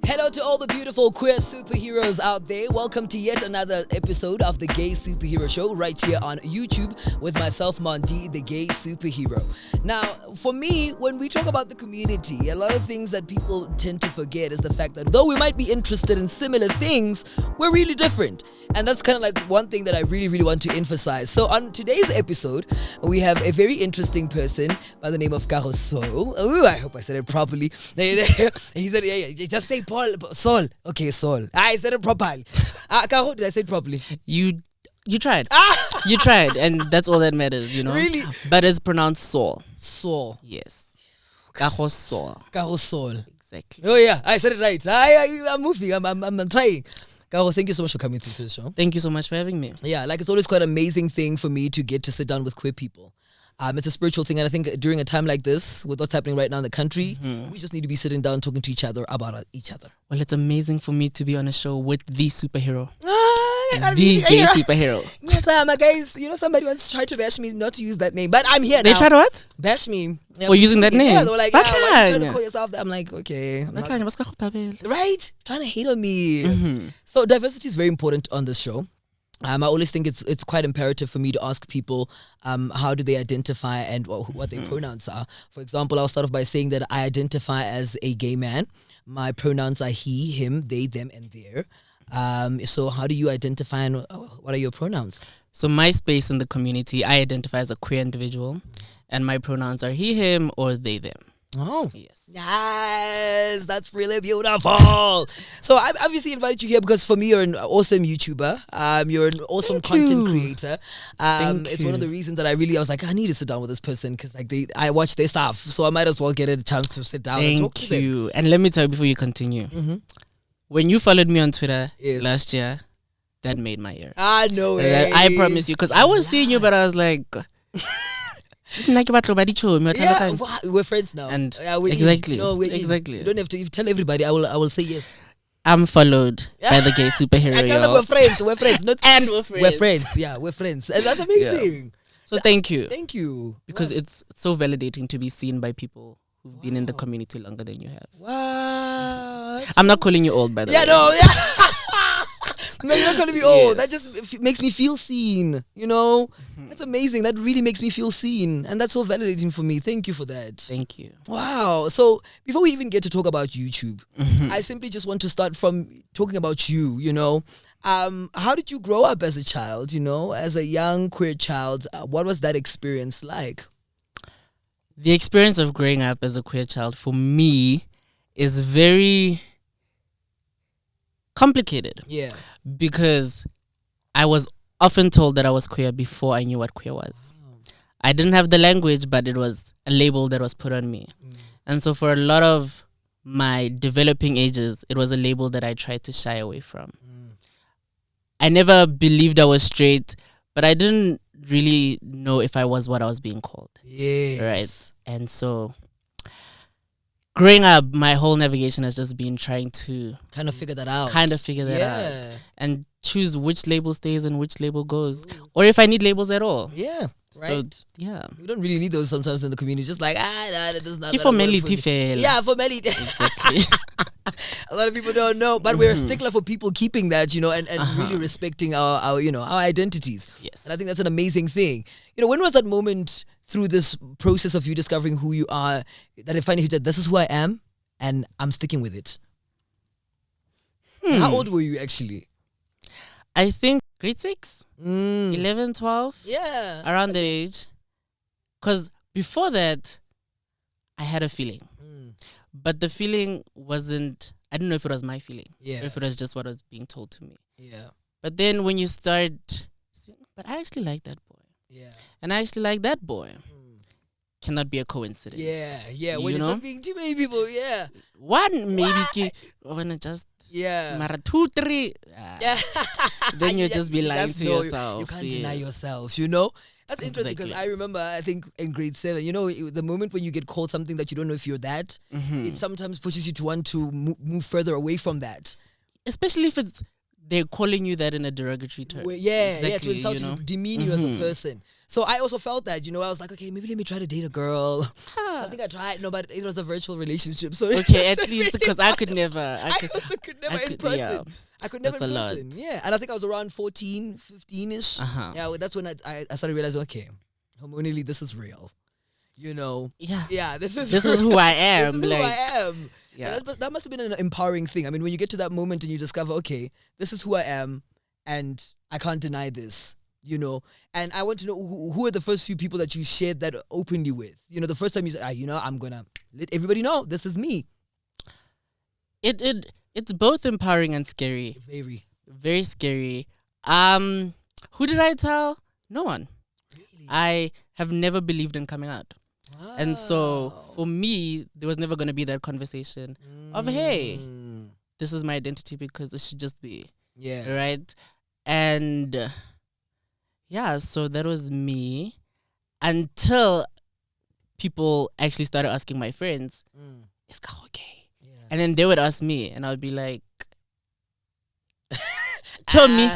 Hello to all the beautiful queer superheroes out there. Welcome to yet another episode of the Gay Superhero Show right here on YouTube with myself, Mondi, the Gay Superhero. Now, for me, when we talk about the community, a lot of things that people tend to forget is the fact that though we might be interested in similar things, we're really different. And that's kind of like one thing that I really want to emphasize. So on today's episode, we have a very interesting person by the name of Kago Saul. Oh, I hope I said it properly. He said, yeah, just say Saul. Okay, Saul. I said it properly. Kago, did I say it properly? You tried. You tried, and that's all that matters, you know? Really? But it's pronounced Saul. Saul. Yes. Kago Saul. Kago Saul. Exactly. Oh yeah, I said it right. I'm moving. I'm trying. Kago, thank you so much for coming to the show. Thank you so much for having me. Yeah, like it's always quite an amazing thing for me to get to sit down with queer people. It's a spiritual thing, and I think during a time like this, with what's happening right now in the country, we just need to be sitting down talking to each other about each other. Well, it's amazing for me to be on a show with the superhero. The Gay superhero. Yes, guys, you know, somebody once tried to bash me not to use that name, but I'm here now. They tried to what? Bash me. For using that name? Yeah, they were like, why are you trying to call yourself that? I'm like, okay. Right? Trying to hate on me. So diversity is very important on this show. I always think it's quite imperative for me to ask people how do they identify and what their pronouns are. For example, I'll start off by saying that I identify as a gay man. My pronouns are he, him, they, them, and their. So how do you identify and what are your pronouns? So my space in the community, I identify as a queer individual, and my pronouns are he, him, or they, them. Oh, yes. Yes, that's really beautiful. So I obviously invited you here because for me, you're an awesome YouTuber. You're an awesome content creator. It's one of the reasons that I was like, I need to sit down with this person because like I watch their stuff, so I might as well get a chance to sit down and talk to them. Thank you. And let me tell you before you continue, when you followed me on Twitter last year, that made my year. No way. I promise you, because I was seeing you, but I was like. Yeah, we're friends now. And exactly. Exactly. You don't have to tell everybody. I will say yes. I'm followed by the Gay Superhero. I tell them we're friends. We're friends. And we're friends. We're friends. Yeah, we're friends. And that's amazing. Yeah. So thank you. Thank you. Because it's so validating to be seen by people who've been in the community longer than you have. Wow. I'm not calling you old, by the way. Yeah, no. Yeah. No, you're not going to be old. That just makes me feel seen, you know? That's amazing. That really makes me feel seen. And that's so validating for me. Thank you for that. Thank you. Wow. So before we even get to talk about YouTube, I simply just want to start from talking about you, you know? How did you grow up as a child, you know? As a young queer child, what was that experience like? The experience of growing up as a queer child for me is very complicated. Yeah. Because I was often told that I was queer before I knew what queer was. I didn't have the language, but it was a label that was put on me. And so for a lot of my developing ages, it was a label that I tried to shy away from. I never believed I was straight, but I didn't really know if I was what I was being called. Yes. Right. And so growing up, my whole navigation has just been trying to kind of figure that out. Out. And choose which label stays and which label goes. Or if I need labels at all. Yeah. Right. So, yeah. We don't really need those sometimes in the community. Just like, this is not Yeah, formality. Exactly. A lot of people don't know, but we're a stickler for people keeping that, you know, and really respecting our you know, our identities. Yes. And I think that's an amazing thing. You know, when was that moment through this process of you discovering who you are that it finally hit that this is who I am and I'm sticking with it? How old were you actually? I think grade 6, 11, 12. Yeah. Around that age. Because before that, I had a feeling. But the feeling wasn't, I don't know if it was my feeling. Yeah. Or if it was just what was being told to me. Yeah. But then when you start saying, but I actually like that boy. Yeah. And I actually like that boy. Cannot be a coincidence. Yeah. When you start speaking too many people, yeah. One, maybe, when it just, Mara 2, 3. Then you just be lying to yourself. You can't deny yourself, you know? That's interesting because I remember, I think in grade 7, you know, the moment when you get called something that you don't know if you're that, it sometimes pushes you to want to move further away from that. Especially if it's they're calling you that in a derogatory term. To insult you, demean you as a person. So I also felt that, I was like, okay, maybe let me try to date a girl. So I think I tried, but it was a virtual relationship. So okay, at least because I could never. I also could never in person. Yeah. I could never That's in a person. lot. Yeah, and I think I was around 14, 15-ish. Yeah, that's when I started realizing, okay, hormonally, this is real. Yeah, this is who I am. This is who I am. Yeah, that must have been an empowering thing. I mean, when you get to that moment and you discover, okay, this is who I am, and I can't deny this. And I want to know who are the first few people that you shared that openly with. The first time you said, I'm gonna let everybody know this is me. It's both empowering and scary. Very scary. Who did I tell? No one. Really? I have never believed in coming out. Wow. And so for me, there was never going to be that conversation of, hey, this is my identity because it should just be. Yeah. Right? And so that was me until people actually started asking my friends, is Kago gay? Yeah. And then they would ask me and I would be like, show me.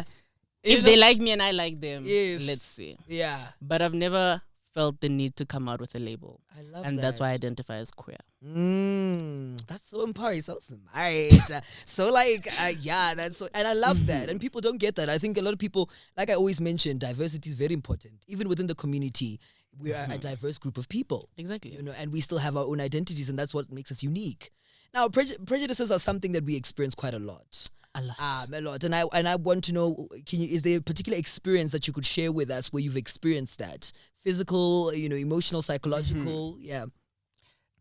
If they like me and I like them, let's see. Yeah. But I've never felt the need to come out with a label. I love and that. that's why I identify as queer. That's so empowering, so smart. So that's so, and I love that. And people don't get that. I think a lot of people, like I always mention, diversity is very important. Even within the community, we are a diverse group of people. Exactly. And we still have our own identities, and that's what makes us unique. Now, prejudices are something that we experience quite a lot. A lot. And I want to know, is there a particular experience that you could share with us where you've experienced that? Physical, emotional, psychological, yeah.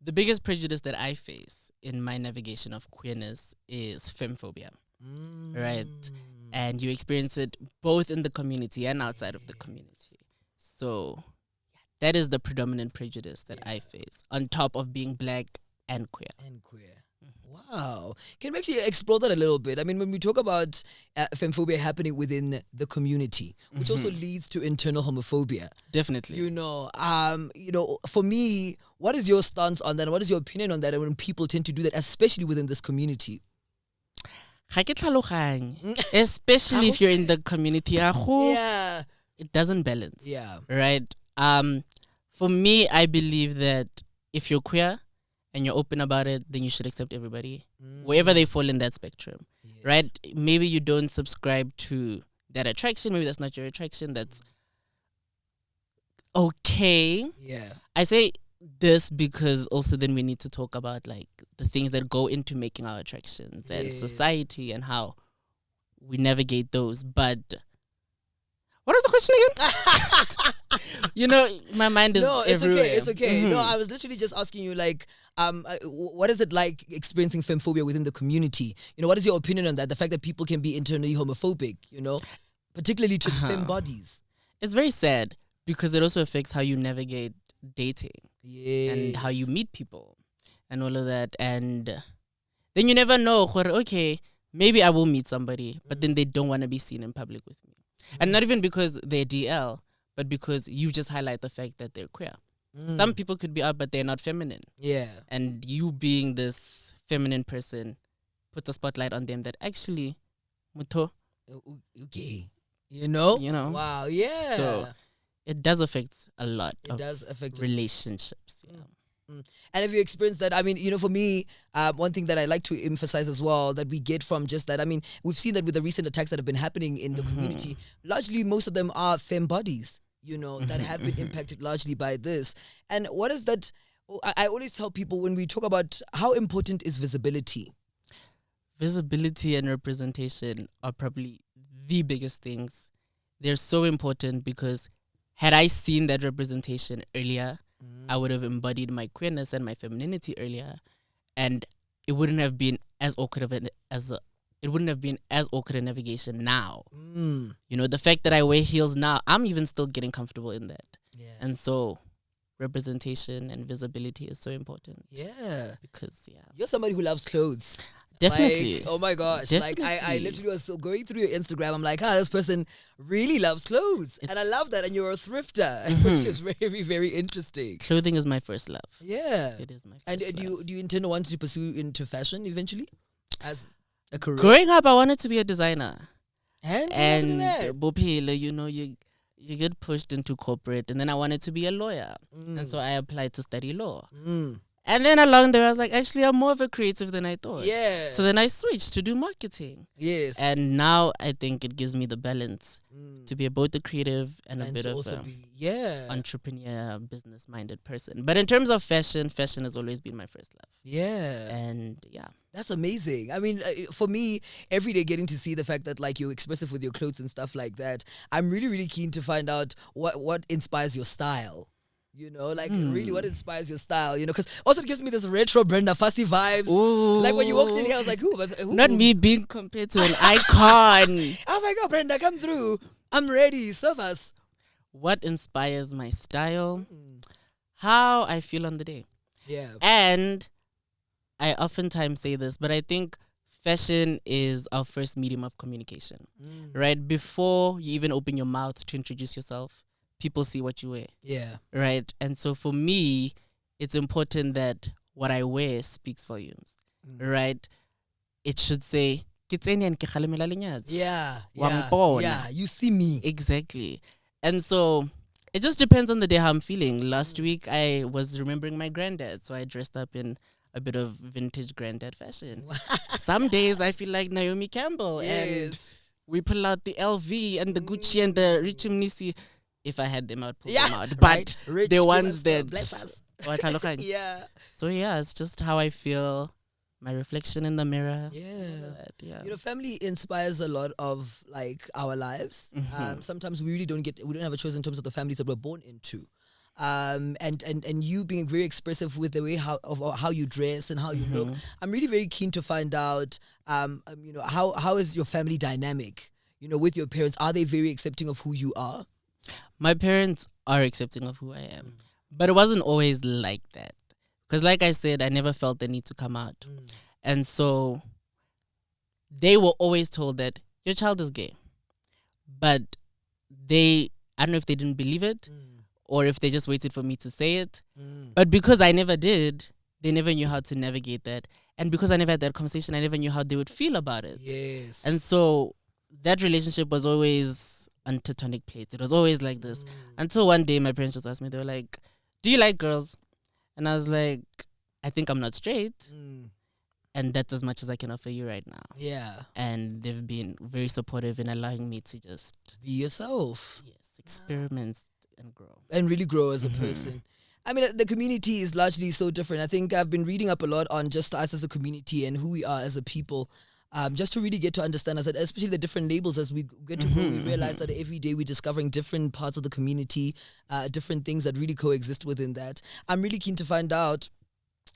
The biggest prejudice that I face in my navigation of queerness is femphobia, right? And you experience it both in the community and outside of the community. So that is the predominant prejudice that I face, on top of being black and queer. Wow. Can we actually explore that a little bit? I mean, when we talk about femphobia happening within the community, which also leads to internal homophobia. Definitely. For me, what is your stance on that? What is your opinion on that? And when people tend to do that, especially within this community? Especially if you're in the community. Yeah. It doesn't balance. Yeah. Right? For me, I believe that if you're queer and you're open about it, then you should accept everybody, wherever they fall in that spectrum, right? Maybe you don't subscribe to that attraction. Maybe that's not your attraction. That's okay. Yeah. I say this because also then we need to talk about like the things that go into making our attractions and society and how we navigate those. But what is the question again? My mind is everywhere. It's okay. No, I was literally just asking you, like, what is it like experiencing femphobia within the community? What is your opinion on that? The fact that people can be internally homophobic, particularly to femme bodies. It's very sad because it also affects how you navigate dating and how you meet people and all of that. And then you never know, okay, maybe I will meet somebody, but then they don't want to be seen in public with me. And not even because they're DL, but because you just highlight the fact that they're queer. Some people could be out, but they're not feminine. Yeah. And you being this feminine person puts a spotlight on them that actually, muto. Okay. Wow, yeah. So it does affect a lot of relationships. Yeah. And have you experienced that? I mean, for me, one thing that I like to emphasize as well that we get from just that, I mean, we've seen that with the recent attacks that have been happening in the community, largely most of them are femme bodies, that have been impacted largely by this. And what is that? I always tell people when we talk about how important is visibility. Visibility and representation are probably the biggest things. They're so important because had I seen that representation earlier, I would have embodied my queerness and my femininity earlier, and it wouldn't have been as awkward a navigation now. The fact that I wear heels now, I'm even still getting comfortable in that. Yeah. And so representation and visibility is so important. Yeah. Because you're somebody who loves clothes. Definitely. Like, oh my gosh. Definitely. Like I literally was going through your Instagram. I'm like, this person really loves clothes. And I love that. And you're a thrifter, which is very, very interesting. Clothing is my first love. Yeah. It is my first love. And do you intend to want to pursue into fashion eventually as a career? Growing up, I wanted to be a designer. And look at that. bophelo, you get pushed into corporate, and then I wanted to be a lawyer, and so I applied to study law. And then along there, I was like, actually, I'm more of a creative than I thought. Yeah. So then I switched to do marketing. Yes. And now I think it gives me the balance to be both a creative and a bit to of also a be entrepreneur, business-minded person. But in terms of fashion has always been my first love. Yeah. And yeah. That's amazing. I mean, for me, every day getting to see the fact that like you're expressive with your clothes and stuff like that, I'm really, really keen to find out what inspires your style. Really what inspires your style, because also it gives me this retro Brenda Fassie vibes. Ooh. Like when you walked in here, I was like, who? Not me being compared to an icon. I was like, oh, Brenda, come through. I'm ready. Serve us. What inspires my style? How I feel on the day. Yeah. And I oftentimes say this, but I think fashion is our first medium of communication, right? Before you even open your mouth to introduce yourself, people see what you wear. Yeah. Right? And so for me, it's important that what I wear speaks volumes, right? It should say, yeah, you see me. Exactly. And so it just depends on the day how I'm feeling. Last week, I was remembering my granddad, so I dressed up in a bit of vintage granddad fashion. Some days I feel like Naomi Campbell, and we pull out the LV and the Gucci and the Richie Mnisi. If I had them, I'd pull them out. But Rich the ones that... bless us. Yeah. So yeah, it's just how I feel, my reflection in the mirror. Yeah. Family inspires a lot of like our lives. Sometimes we really don't have a choice in terms of the families that we're born into. And you being very expressive with the way how you dress and how you look. I'm really very keen to find out, how is your family dynamic? With your parents, are they very accepting of who you are? My parents are accepting of who I am, but it wasn't always like that. Because like I said, I never felt the need to come out. And so they were always told that your child is gay. But I don't know if they didn't believe it or if they just waited for me to say it. But because I never did, they never knew how to navigate that. And because I never had that conversation, I never knew how they would feel about it. Yes. And so that relationship was always on tectonic plates. It was always like this. Until one day my parents just asked me, they were like, do you like girls? And I was like, I think I'm not straight. And that's as much as I can offer you right now. Yeah. And they've been very supportive in allowing me to just be yourself. Yes, experiment and grow. And really grow as a person. I mean, the community is largely so different. I think I've been reading up a lot on just us as a community and who we are as a people. Just to really get to understand us, especially the different labels as we get to grow, we realize that every day we're discovering different parts of the community, different things that really coexist within that. I'm really keen to find out,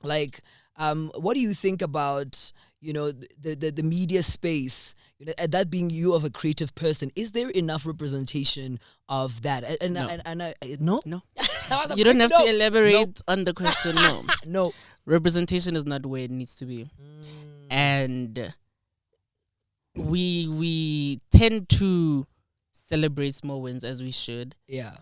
like, what do you think about, the media space, that being you of a creative person? Is there enough representation of that? No? No. You don't have to elaborate on the question, no. No. Representation is not where it needs to be. And we tend to celebrate small wins as we should. Yeah.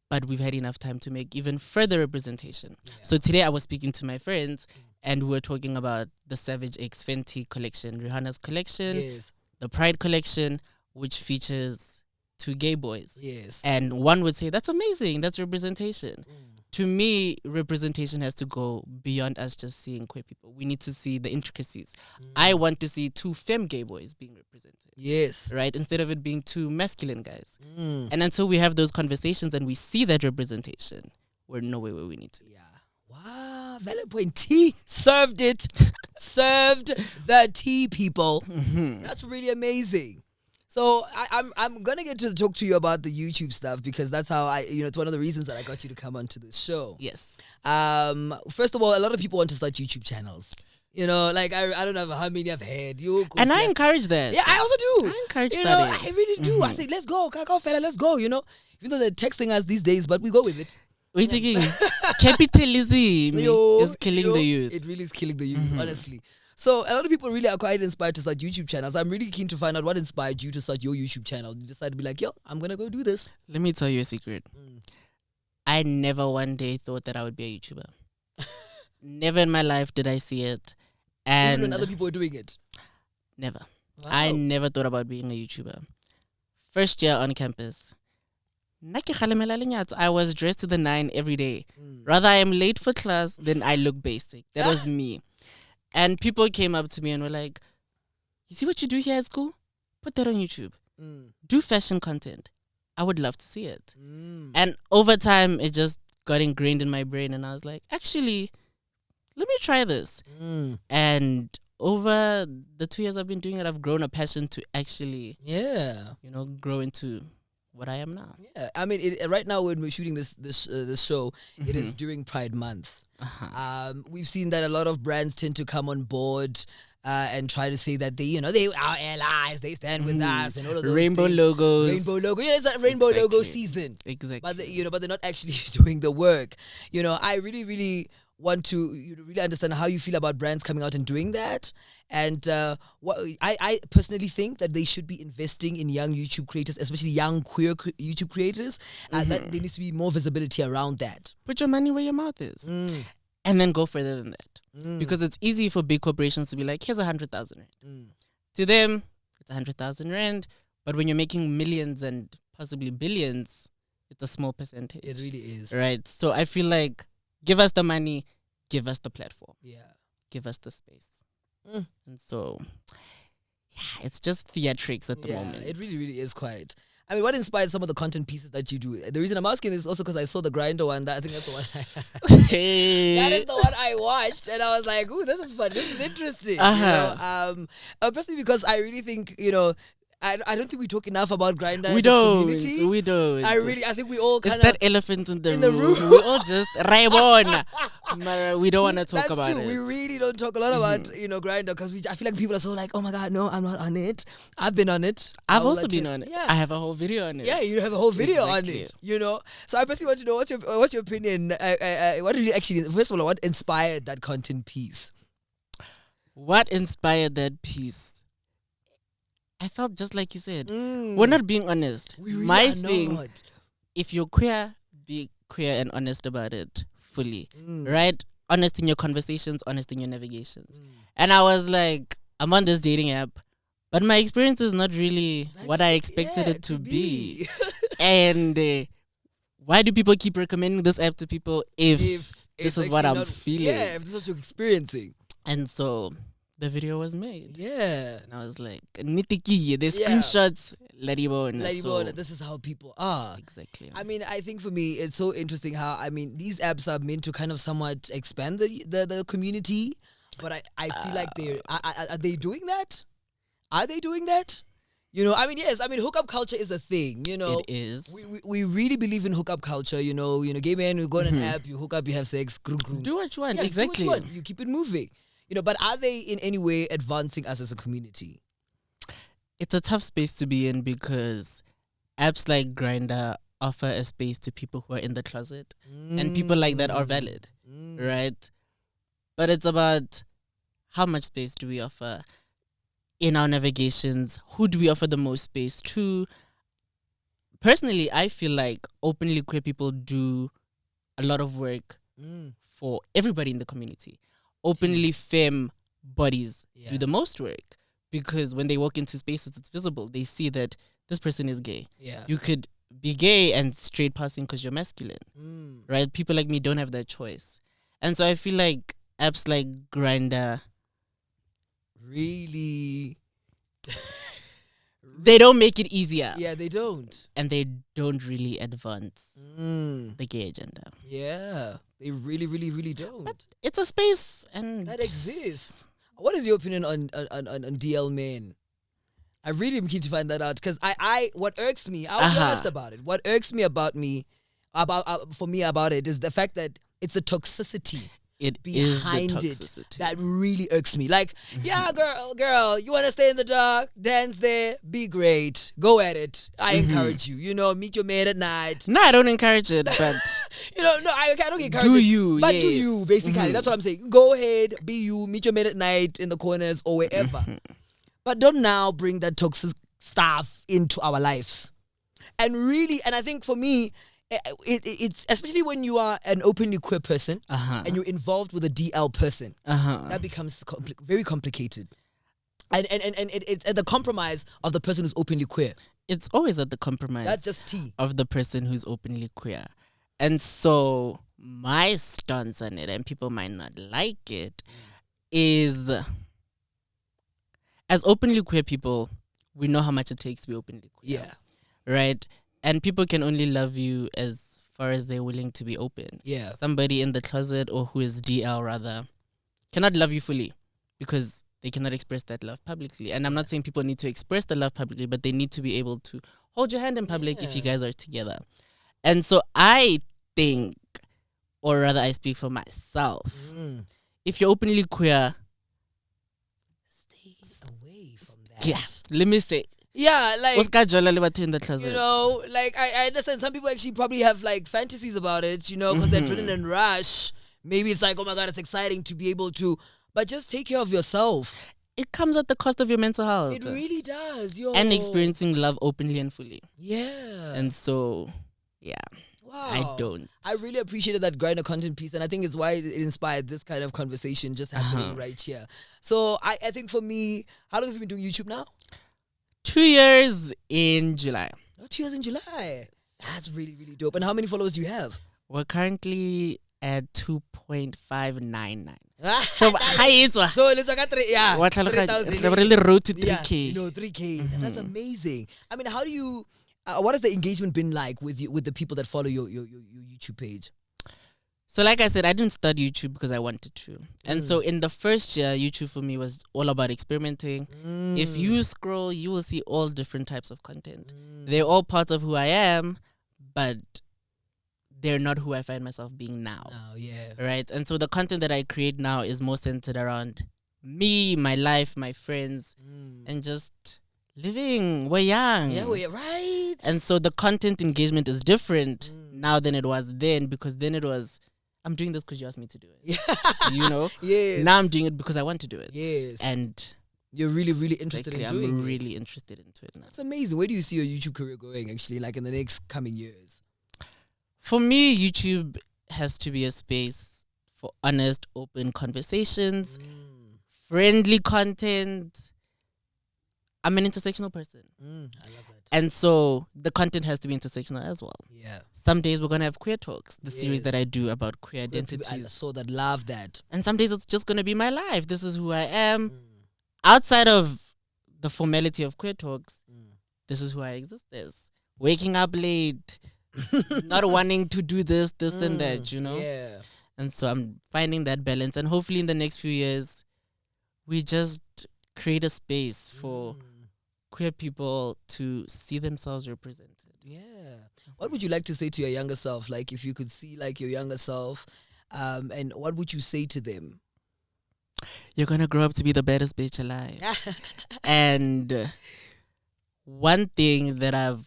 But we've had enough time to make even further representation. Yeah. So today I was speaking to my friends and we were talking about the Savage X Fenty collection, Rihanna's collection, the Pride collection, which features 2 gay boys. Yes. And one would say, that's amazing, that's representation. To me, representation has to go beyond us just seeing queer people. We need to see the intricacies. I want to see 2 femme gay boys being represented. Yes. Right? Instead of it being 2 masculine guys. And until we have those conversations and we see that representation, we're nowhere where we need to. Yeah. Wow. Valid point. T served it. Served the tea, people. That's really amazing. So I'm gonna get to talk to you about the YouTube stuff because that's how it's one of the reasons that I got you to come onto this show. Yes. First of all, a lot of people want to start YouTube channels. Like I don't know how many I've had. And I encourage that. Yeah, I also do. I encourage that. I really do. I say, let's go, Kago fella, let's go. Even though they're texting us these days, but we go with it. We're thinking capitalism is killing the youth. It really is killing the youth, honestly. So a lot of people really are quite inspired to start YouTube channels. I'm really keen to find out what inspired you to start your YouTube channel. You decided to be like, yo, I'm going to go do this. Let me tell you a secret. I never one day thought that I would be a YouTuber. Never in my life did I see it. And even when other people were doing it? Never. Wow. I never thought about being a YouTuber. first year on campus. I was dressed to the 9 every day. Rather, I am late for class than I look basic. That was me. And people came up to me and were like, you see what you do here at school? Put that on YouTube. Do fashion content. I would love to see it. And over time, it just got ingrained in my brain. And I was like, actually, let me try this. And over the 2 years I've been doing it, I've grown a passion to actually, grow into what I am now. Yeah, I mean, right now when we're shooting this show, it is during Pride Month. We've seen that a lot of brands tend to come on board and try to say that they are allies, they stand with us, and all of those rainbow things. logos. Rainbow logo. Yeah, it's that rainbow logo season. Exactly. But they're not actually doing the work. I really, really want to really understand how you feel about brands coming out and doing that. And what I personally think that they should be investing in young YouTube creators, especially young queer YouTube creators, and that there needs to be more visibility around that. Put your money where your mouth is. And then go further than that. Because it's easy for big corporations to be like, here's 100,000 rand. To them, it's 100,000 rand. But when you're making millions and possibly billions, it's a small percentage. It really is. Right? So I feel like, give us the money, give us the platform. Yeah. Give us the space. And so, yeah, it's just theatrics at the moment. It really, really is quite. I mean, what inspired some of the content pieces that you do? The reason I'm asking is also because I saw the Grinder one. I think that's the one. That is the one I watched, and I was like, "Ooh, this is fun. This is interesting." Especially because I really think I don't think we talk enough about Grindr as a community. We don't. I think we all kind of... It's that elephant in the room. We all just raibon. We don't want to talk about it. We really don't talk a lot about, Grindr, because I feel like people are so like, oh my God, no, I'm not on it. I've been on it. I've also been on it. Yeah. I have a whole video on it. Yeah, you have a whole video on it, So I personally want to know, what's your opinion? What did you actually, first of all, what inspired that content piece? What inspired that piece? I felt just like you said. We're not being honest. We really My are thing, not. if you're queer, be queer and honest about it fully. Right? Honest in your conversations, honest in your navigations. And I was like, I'm on this dating app, but my experience is not really what I expected it to be. And why do people keep recommending this app to people if this is what I'm feeling? Yeah, if this is what you're experiencing. And so the video was made. Yeah. And I was like, nitiki, the screenshots, Laribona. This is how people are. Exactly. I mean, I think for me, it's so interesting how, these apps are meant to kind of somewhat expand the community, but I feel like are they doing that? Are they doing that? Yes. Hookup culture is a thing. It is. We really believe in hookup culture. Gay men, you go on an app, you hook up, you have sex. Do what you want. Yeah, exactly. Do what you want. You keep it moving. But are they in any way advancing us as a community? It's a tough space to be in because apps like Grindr offer a space to people who are in the closet, and people like that are valid, right? But it's about how much space do we offer in our navigations? Who do we offer the most space to? Personally, I feel like openly queer people do a lot of work for everybody in the community. Openly femme bodies do the most work because when they walk into spaces, it's visible. They see that this person is gay. Yeah. You could be gay and straight passing because you're masculine, right? People like me don't have that choice. And so I feel like apps like Grindr really... they don't make it easier. Yeah, they don't. And they don't really advance the gay agenda. Yeah, they really, really, really don't. But it's a space and that exists. What is your opinion on DL men? I really am keen to find that out because what irks me, I'll be honest about it. What irks me about it is the fact that it's the toxicity. It behind is the it toxicity that really irks me. Like, yeah, girl, you want to stay in the dark, dance there, be great, go at it. I encourage you. Meet your man at night. No, I don't encourage it, but I don't encourage do it. you? But yes. do you, basically? That's what I'm saying. Go ahead, be you, meet your man at night in the corners or wherever. But don't now bring that toxic stuff into our lives. And I think for me, it's especially when you are an openly queer person and you're involved with a DL person, that becomes very complicated. And it's the compromise of the person who's openly queer. it's always at the compromise That's just tea. of the person who's openly queer. And so my stance on it, and people might not like it, is as openly queer people, we know how much it takes to be openly queer. Yeah. Right? And people can only love you as far as they're willing to be open. Yeah. Somebody in the closet, or who is DL rather, cannot love you fully because they cannot express that love publicly. And I'm not saying people need to express the love publicly, but they need to be able to hold your hand in public if you guys are together. And so I think, or rather I speak for myself, if you're openly queer, stay away from that. yeah, let me say, Yeah, like, in the closet. you know, like I understand some people actually probably have like fantasies about it, you know, because they're adrenaline rush. Maybe it's like, oh my God, it's exciting to be able to, but just take care of yourself. It comes at the cost of your mental health. It really does, yo. And experiencing love openly and fully. Yeah. And so, yeah. Wow. I don't. I really appreciated that grinder content piece, and I think it's why it inspired this kind of conversation just happening right here. So I think for me, how long have you been doing YouTube now? 2 years in July. Oh, 2 years in July. That's really, really dope. And how many followers do you have? We're currently at 2.599. So hi, it's So let's look at 3,000. really road to 3K. Yeah, you know, 3K. That's amazing. I mean, how do you? What has the engagement been like with you, with the people that follow your YouTube page? So like I said, I didn't start YouTube because I wanted to. And so in the first year, YouTube for me was all about experimenting. If you scroll, you will see all different types of content. They're all parts of who I am, but they're not who I find myself being now. Oh, yeah. Right? And so the content that I create now is more centered around me, my life, my friends, and just living. We're young. Yeah, we're right. And so the content engagement is different now than it was then, because then it was, I'm doing this because you asked me to do it. Yeah. You know? Yes. Now I'm doing it because I want to do it. Yes. And you're really, really interested in doing it. I'm really interested into it now. That's amazing. Where do you see your YouTube career going, actually, like in the next coming years? For me, YouTube has to be a space for honest, open conversations, friendly content. I'm an intersectional person. I love that. And so the content has to be intersectional as well. Yeah. Some days we're going to have queer talks, the series Yes. that I do about queer I identities. saw that, love that. And some days it's just going to be my life. This is who I am. Outside of the formality of queer talks, this is who I exist as. Waking up late, not wanting to do this and that, you know? Yeah. And so I'm finding that balance. And hopefully in the next few years, we just create a space for queer people to see themselves represented. Yeah. What would you like to say to your younger self? Like, if you could see like your younger self, and what would you say to them? You're going to grow up to be the baddest bitch alive. And one thing that I've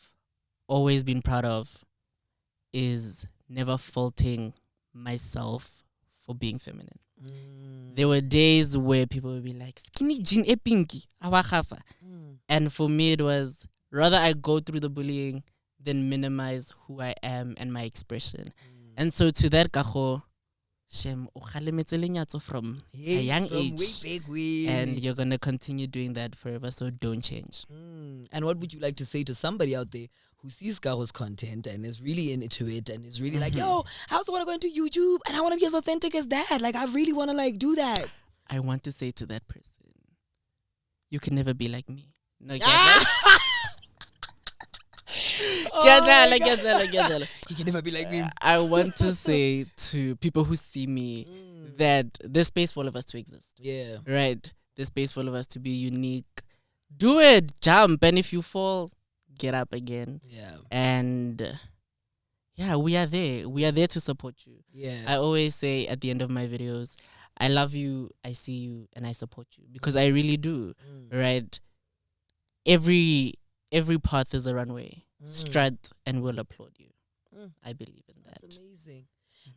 always been proud of is never faulting myself for being feminine. There were days where people would be like, skinny jean e pinky, awakafa. And for me, it was rather I go through the bullying than minimize who I am and my expression. And so to that, Kago, Shem, from a young age. And you're going to continue doing that forever, so don't change. And what would you like to say to somebody out there who sees Kago's content and is really into it and is really like, yo, I also want to go into YouTube and I want to be as authentic as that. Like, I really want to like do that. I want to say to that person, you can never be like me. No, You can never be like me. I want to say to people who see me that there's space for all of us to exist. Yeah. Right? There's space for all of us to be unique. Do it. Jump. And if you fall, get up again. Yeah. And yeah, we are there. We are there to support you. Yeah. I always say at the end of my videos, I love you, I see you, and I support you. Because I really do. Right? Every path is a runway. Strut and we'll applaud you. I believe in that. That's amazing.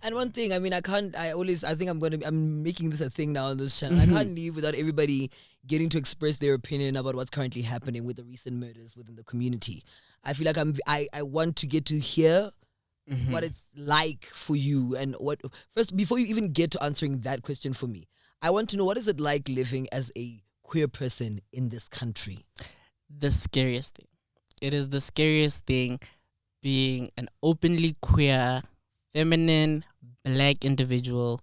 And one thing, I mean, I think I'm making this a thing now on this channel. I can't leave without everybody getting to express their opinion about what's currently happening with the recent murders within the community. I feel like I want to get to hear what it's like for you, and first, before you even get to answering that question for me, I want to know, what is it like living as a queer person in this country? The scariest thing It is the scariest thing being an openly queer, feminine, black individual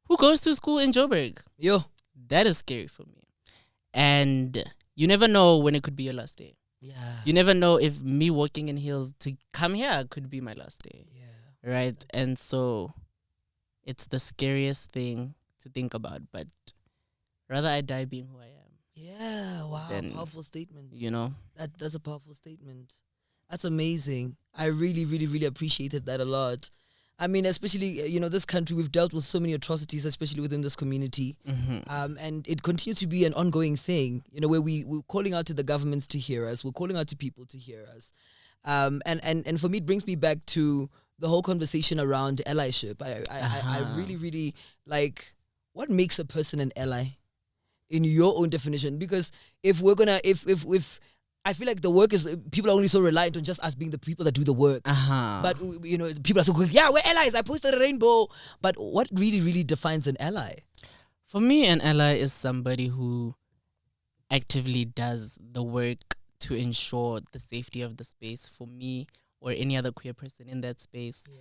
who goes to school in Joburg. Yo. That is scary for me. And you never know when it could be your last day. Yeah. You never know if me walking in heels to come here could be my last day. Yeah. Right? And so it's the scariest thing to think about. But rather I die being who I am. Yeah, wow, Then, powerful statement. You know? That's a powerful statement. That's amazing. I really, really, really appreciated that a lot. I mean, especially, this country, we've dealt with so many atrocities, especially within this community. Mm-hmm. And it continues to be an ongoing thing, where we're calling out to the governments to hear us. We're calling out to people to hear us. And for me, it brings me back to the whole conversation around allyship. I really, really like, what makes a person an ally in your own definition? Because if we're gonna, if I feel like the work is, people are only so reliant on just us being the people that do the work. But, people are so quick, yeah, we're allies, I posted a rainbow. But what really, really defines an ally? For me, an ally is somebody who actively does the work to ensure the safety of the space for me or any other queer person in that space. Yeah.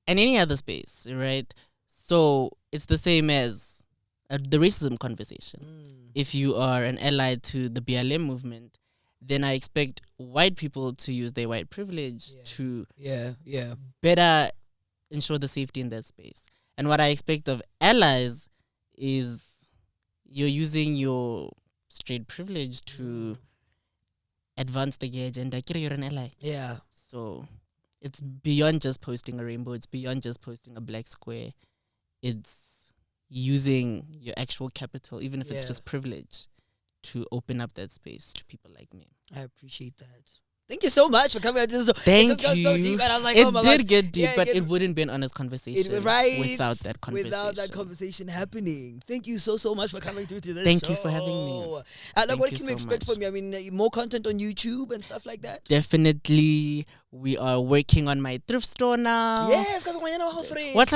And any other space, right? So it's the same as the racism conversation. If you are an ally to the BLM movement, then I expect white people to use their white privilege to better ensure the safety in that space. And what I expect of allies is you're using your straight privilege to advance the gay agenda. You're an ally. Yeah. So it's beyond just posting a rainbow. It's beyond just posting a black square. It's using your actual capital, even if it's just privilege, to open up that space to people like me. I appreciate that. Thank you so much for coming out to this. Thank it just got you. So deep, and I was like, it oh my did gosh. get deep, but it wouldn't be an honest conversation without that conversation. Without that conversation happening. Thank you so much for coming through to this Thank show. you for having me. What can we expect from you? I mean, more content on YouTube and stuff like that? Definitely. We are working on my thrift store now. Yes, because when you're free. What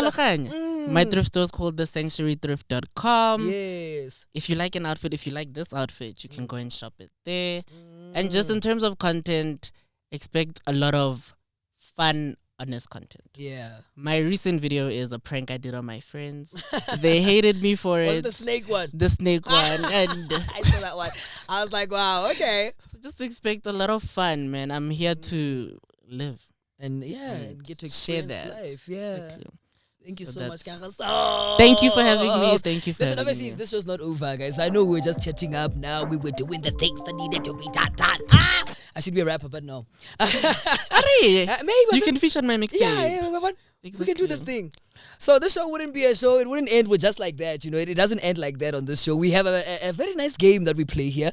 My thrift store is called thesanctuarythrift.com. Yes. If you like an outfit, if you like this outfit, you can go and shop it there. And just in terms of content, expect a lot of fun, honest content. Yeah. My recent video is a prank I did on my friends. They hated me for it. What's the snake one? The snake one. And I saw that one. I was like, wow, okay. So just expect a lot of fun, man. I'm here to live. And and get to share experience that. life. Yeah. Exactly. Thank you So so much, that's- Kago Saul. Thank you for having me. Thank you for Listen, having obviously, me. this was not over, guys. I know we were just chatting up now. We were doing the things that needed to be done. I should be a rapper, but no. Ari, Maybe you can feature on my mixtape. We can do this thing. So this show wouldn't be a show. It wouldn't end with just like that. It doesn't end like that on this show. We have a very nice game that we play here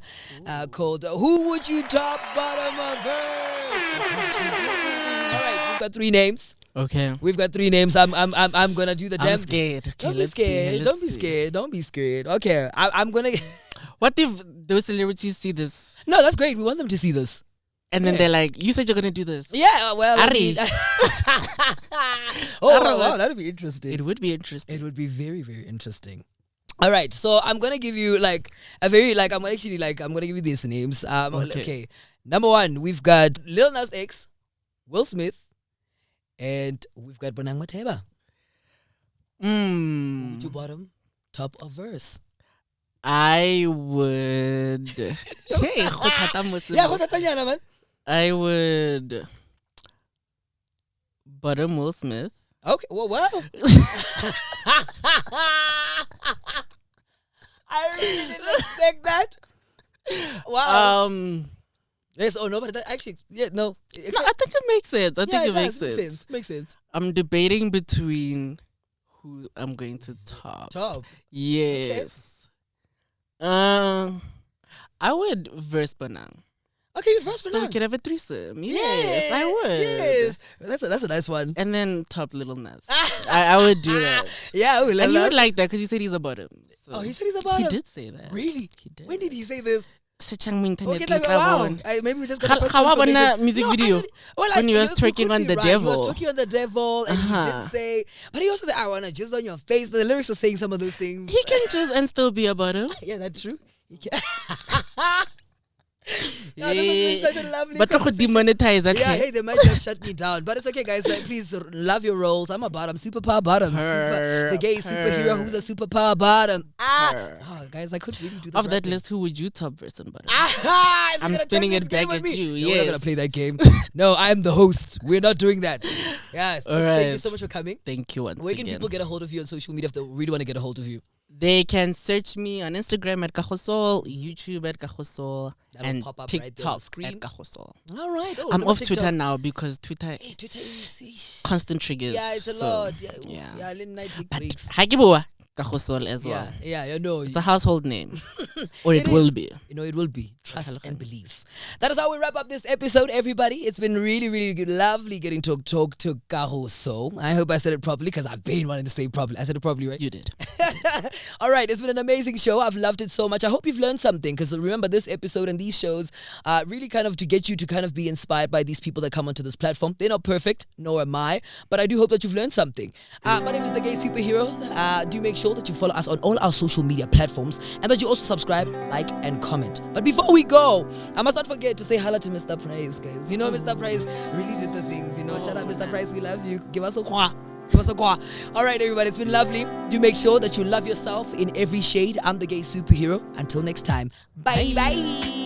called Who Would You Top Bottom of First? All right, we've got 3 names. Okay. We've got 3 names. I'm gonna do the I'm damn. scared. Okay, Don't be let's scared. see. Don't be scared. Don't be scared. Okay, I'm gonna. What if those celebrities see this No, that's great. We want them to see this. and then they're like, "You said you're gonna do this." Yeah, well. Ari. Wow, that would be interesting. It would be interesting. It would be very, very interesting. All right, so I'm gonna give you I'm gonna give you these names. Okay. Number 1, we've got Lil Nas X, Will Smith, and we've got Bonang Mateba. To bottom, top of verse. I would. Hey, go thata mo Yeah, sebo. go tatanyana, man. I would bottom Will Smith. Okay, well, wow. I really didn't expect that. Wow. Yes, no, but that actually, no. No, I think it makes sense. I think it makes does. sense. Makes sense. I'm debating between who I'm going to top. Top. Yes. I would verse Bonang. Okay, first So we can have a threesome. Yes, I would. Yes, that's a nice one. And then top Little Nas. I would do that. Yeah, And you would like that because he said he's a bottom. So Oh, he said he's a bottom. He did say that. Really? He did. When did he say this? Okay, Okay, wow. Maybe we just got the first How about confirmation. the music video when he was twerking on the He devil? was twerking on the devil, and he did say, but he also said, "I wanna jizz on your face." The lyrics were saying some of those things. He can choose and still be a bottom. Yeah, that's true. He can. Yeah, this has been such a lovely But to conversation. demonetize that. Yeah, hey, they might just shut me down. But it's okay, guys. Please love your roles. I'm a bottom. Superpower bottom. The gay superhero who's a superpower bottom. Oh, guys, I could really do this. Of that list, who would you top verse on bottom? I'm spinning it back at you. No, we're not Yes. going to play that game. No, I'm the host. We're not doing that. Yes. All Thank you right. so much for coming. Thank you once Where can again. people get a hold of you on social media if they really want to get a hold of you? They can search me on Instagram at Kago Saul, YouTube at Kago Saul, That'll and pop up right there on the TikTok screen. at Kago Saul. All right. Oh, I'm number off TikTok. Twitter now because Twitter Hey, Twitter is... constant triggers. Yeah, it's a so, lot. Yeah. Yeah, late night take But breaks. Hakibuwa Kago Saul as well. Yeah, you know. It's a household name. Or it It will is. be. You know, it will be. Trust Hello, and believe. That is how we wrap up this episode, everybody. It's been really, really good. Lovely getting to talk to Kago Saul. I hope I said it properly because I've been wanting to say it properly. I said it properly, right? You did. All right, it's been an amazing show. I've loved it so much. I hope you've learned something because remember, this episode and these shows are really kind of to get you to kind of be inspired by these people that come onto this platform. They're not perfect, nor am I, but I do hope that you've learned something. My name is The Gay Superhero. Do make sure that you follow us on all our social media platforms and that you also subscribe, like, and comment. But before we go, I must not forget to say hello to Mr. Price, guys. You know, Mr. Price really did the things. You know, shout out, Mr. Price. We love you. Give us a kwa. Give us a kwa. All right, everybody. It's been lovely. Do make sure that you love yourself in every shade. I'm The Gay Superhero. Until next time. Bye. Bye.